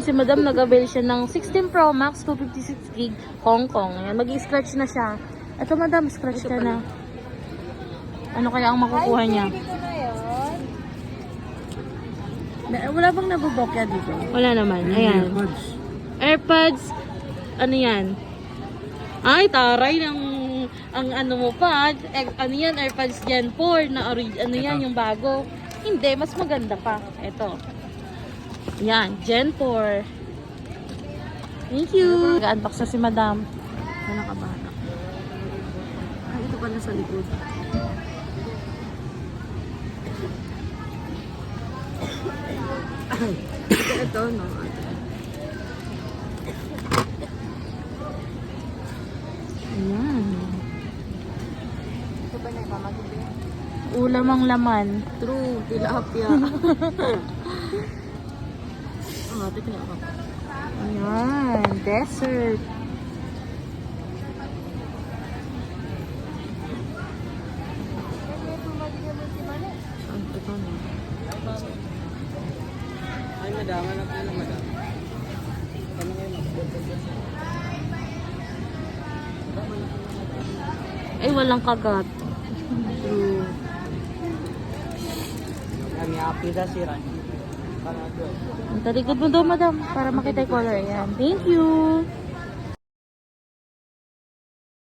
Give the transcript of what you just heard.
si Madam, nag-avail siya ng 16 Pro Max, 256 gig, Hong Kong. Ayan, mag-i-scratch na siya. Ito, Madam, scratch ka na. Ano kaya ang makukuha niya? Wala bang nabubokya dito? Wala naman. Ayan. AirPods. Ano yan? Ay, taray ng ang ano mo pa. Ano yan? AirPods Gen 4 na ano yan, yung bago. Hindi, mas maganda pa. Ito. Yan, Gen 4. Thank you. Nag-unbox na si Madam. Ano ka ba? Ay, ito pala sa likod. Ay, ito, no? Ayan. Ito ba na ipamagiging? Ulam ang laman. True, tilapia. Ah, tignan ako. Ayan, dessert. Ito, no? Ay, madam. Ano po na, madam? Ano ngayon? Ay, walang kagat. True. Kami happy na si Randy. Para doon. Ang talikod mo daw, Madam, para makita yung color. Ayan. Thank you.